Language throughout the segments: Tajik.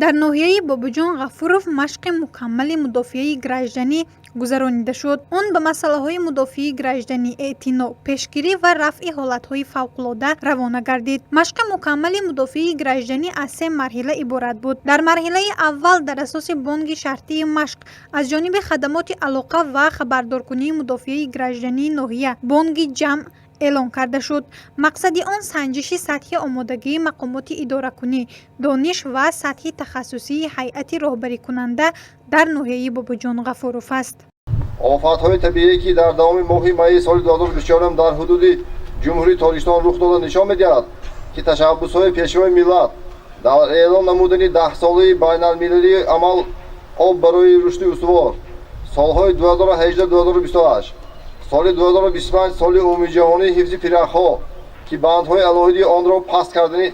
дар ноҳияи Бобуҷон Ғафуров машқи мукаммали мудофиаи гражданӣ гузаронида шуд. Он ба масъалаҳои мудофиаи гражданӣ, эътиноъ, пешгирӣ ва рафъи ҳолатҳои фавқулода равона гардид. Машқи мукаммали мудофиаи гражданӣ аз 3 марҳила иборат буд. Дар марҳилаи аввал дар асоси бонги шартии машқ аз ҷониби хадамоти алоқа ва хабардоркунии мудофиаи граждании ноҳия бонги ҷамъ эълон карда шуд. Мақсади он санҷиши сатҳи омодагии мақомоти идоракунӣ, дониш ва сатҳи тахассусии ҳайъати роҳбарикунанда дар ноҳияи Бобуҷон Ғафуров аст. офатҳои табиие ки дар давоми моҳи майи соли 2024 дар ҳудуди ҷумҳурии Тоҷикистон рух дода нишон медиҳад, ки ташаббусҳои пешвои миллат дар эълон намудани 10-солаи байналмилалии амал об барои рушди устувор солҳои 2018-2028, соли 2025 соли умумиҷаҳонии ҳифзи пирахҳо ки бандҳои алоҳиди онро паст кардани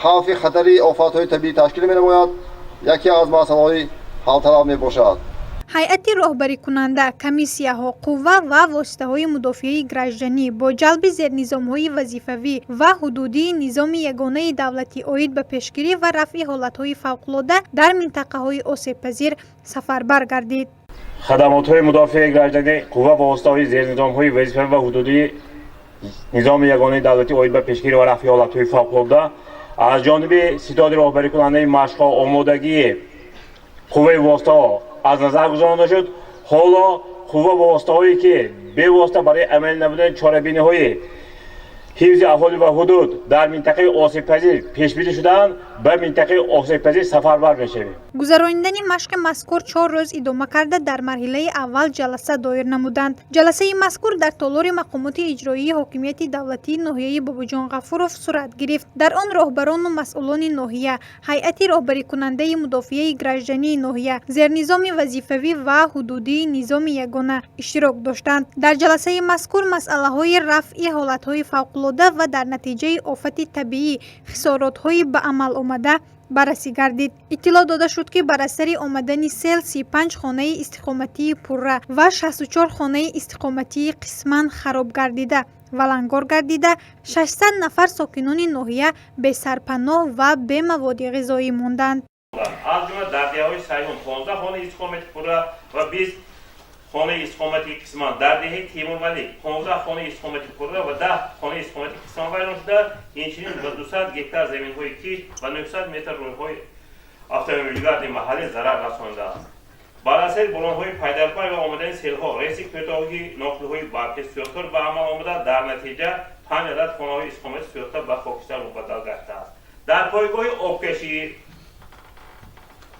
хавфи хатари офатҳои табиӣ ташкил менамояд, яке аз масъалаҳои ҳалталаб мебошад. ҳайъати роҳбарикунанда, комиссияҳо, қувва ва воситаҳои мудофиаи гражданӣ бо ҷалби зернизомҳои вазифавӣ ва ҳудудии низоми ягонаи давлатӣ оид ба пешгирӣ ва рафъи ҳолатҳои фавқулода дар минтақаҳои осебпазир сафарбар гардид. хадамотҳои мудофиаи гражданӣ, қувва ва воситаҳои зернизомҳои вазифавӣ ва ҳудудии низоми ягонаи давлатӣ оид ба пешгирӣ ва рафъи ҳолатҳои фавқулода аз ҷониби ситоди роҳбарикунандаи машқҳо омодагии қувваи воситаҳо аз назар гузаронида шуд. ҳоло қувва ва воситаҳое ки бевосита барои амалӣ намудани чорабиниҳои ҳифзи аҳолӣ ва ҳудуд дар минтақаи осебпазир пешбинӣ шудаанд, ба минтақаи осебпазир сафарбар мешавем. гузарониндани машқи мазкур 4 рӯз идома карда дар марҳилаи аввал ҷаласа доир намуданд. ҷаласаи мазкур дар толори мақомоти иҷроии ҳокимияти давлатии ноҳияи Бобуҷон Ғафуров сурат гирифт. Дар он роҳбарону масъулони ноҳия, ҳайъати роҳбарикунандаи мудофиаи граждании ноҳия, зернизоми вазифавӣ ва ҳудудии низоми ягона иштирок доштанд. Дар ҷаласаи мазкур масъалаҳои рафъи ҳолатҳои фавқулода ва дар натиҷаи офати табиӣ хисоротҳои ба амал омада баррасӣ гардид. иттилоъ дода шуд, ки бар асари омадани сел 35 хонаи истиқоматии пурра ва 64 хонаи истиқоматии қисман хароб гардида, валангор гардида, 600 нафар сокинони ноҳия бесарпаноҳ ва бемаводи ғизоӣ монданд. аз ҷумла дар деҳаҳои Сайҳун 15 хонаи истиқомати пурра ва 20 хонаи истиқомати қисман, дар деҳаи Теймурвалӣ 15 хонаи истиқомати пурра ва 10 хонаи истиқомати қисман вайрон шуда, инчунин ба 200 гектар заминҳои кишт ва 900 метр рӯйҳои автомобилгарди маҳаллӣ зарар расонидааст. бар асари боронҳои пайдарпай ва омадани селҳо, рейси кӯтоҳии ноқлиҳои барқи суёхтор ба амал омада, дар натиҷа 5 адад хонаҳои истиқомати суёхта ба хокистар мубаддал гаштааст. дар пойгоҳи обкашӣ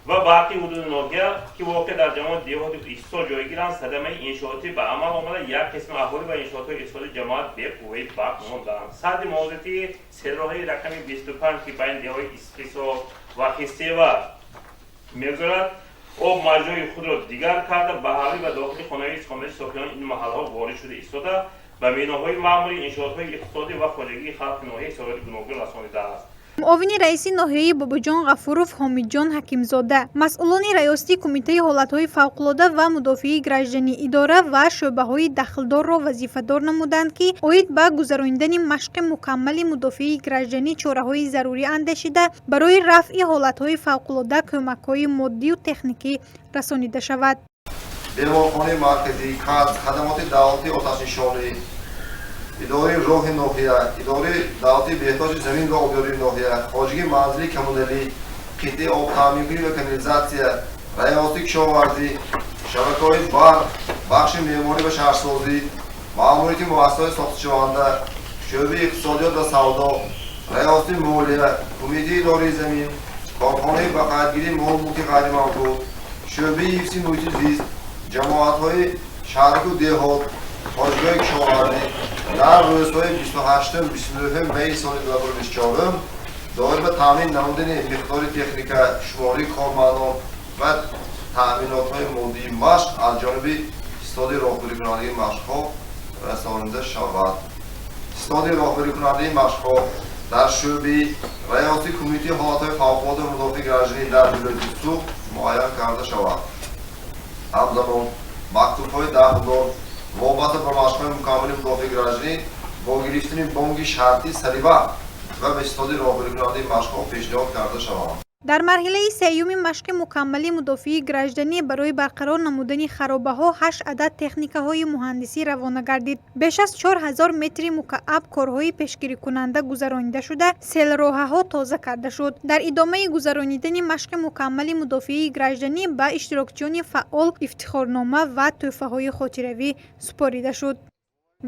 ва барқи ҳудуди ноҳия ки воқеъ дар ҷамоати деҳоти истисол ҷойгиранд, садамаи иншоотӣ ба амал омада, як қисми аҳолӣ ва иншоотҳои иқтисодии ҷамоат бе қувваи барқ монданд. садди муҳофизатии селроҳаи рақами 25 ки байни деҳаҳои Исқисоқ ва Хистева мегузарад, об маҷрои худро дигар карда ба ҳавлӣ ва дохили хонаҳои истиқомати сокинони ин маҳалҳо ворид шуда истода, ба биноҳои маъмурӣ, иншоотҳои иқтисодӣ ва хоҷагии халқи ноҳия изҳороти гуногун расонидааст. муовини раиси ноҳияи Бобуҷон Ғафуров Ҳомидҷон Ҳакимзода, масъулони раёсати кумитаи ҳолатҳои фавқулода ва мудофиаи гражданӣ идора ва шӯъбаҳои дахлдорро вазифадор намуданд, ки оид ба гузарониндани машқи мукаммали мудофиаи гражданӣ чораҳои зарурӣ андешида, барои рафъи ҳолатҳои фавқулода кӯмакҳои моддию техникӣ расонида шавад. Беморхонаи марказӣ, КАЦ, хадамоти давлати оташнишонӣ, идораи роҳи ноҳия, идораи давлати беҳтоҷи замин ва обёрии ноҳия, хоҷагии манзили коммуналӣ, қитъаи обтаъминкунӣ ва канализатсия, раёсати кишоварзӣ, шабакаҳои барқ, бахши меъморӣ ва шаҳрсозӣ, маъмурияти муассисаҳои сохташаванда, шӯъбаи иқтисодиёт ва савдо, раёсати молия, кумитаи идораи замин, корхонаи ба қайдгирии мол-мулки ғайримавқӯф, шӯъбаи ҳифзи муҳити зист, ҷамоатҳои шаҳраку деҳот, хоҷагоҳи кишоварзӣ дар рӯзҳои 28-29 майи соли 2024 доир ба таъмин намудани миқдори техника, шумории кормандон ва таъминотҳои моддии машқ аз ҷониби истоди роҳбарикунандаи машқҳо расонида шавад. истоди роҳбарикунандаи машқҳо дар шӯъбаи раёсати кумитаи ҳолатҳои фавқулода ва мудофиаи гражданӣ дар вилояти Суғд муайян карда шавад. ҳамзамон мактубҳои дахлдор вобаста ба машқҳои мукаммали мудофиаи гражданӣ бо гирифтани бонги шартӣ саривақт ва ба истоди роҳбарикунандаи машқҳо пешниҳод карда шаванд. дар марҳилаи сеюми машқи мукаммали мудофиӣ гражданӣ барои барқарор намудани харобаҳо 8 адад техникаҳои муҳандисӣ равона гардид. беш аз 4000 метри мукааб корҳои пешгирикунанда гузаронида шуда, селроҳаҳо тоза карда шуд. дар идомаи гузаронидани машқи мукаммали мудофиии гражданӣ ба иштирокчиёни фаъол ифтихорнома ва тӯҳфаҳои хотиравӣ супорида шуд.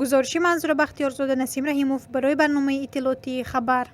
гузориши Манзура Бахтиёрзода, Насим Раҳимов барои барномаи иттилоотии Хабар.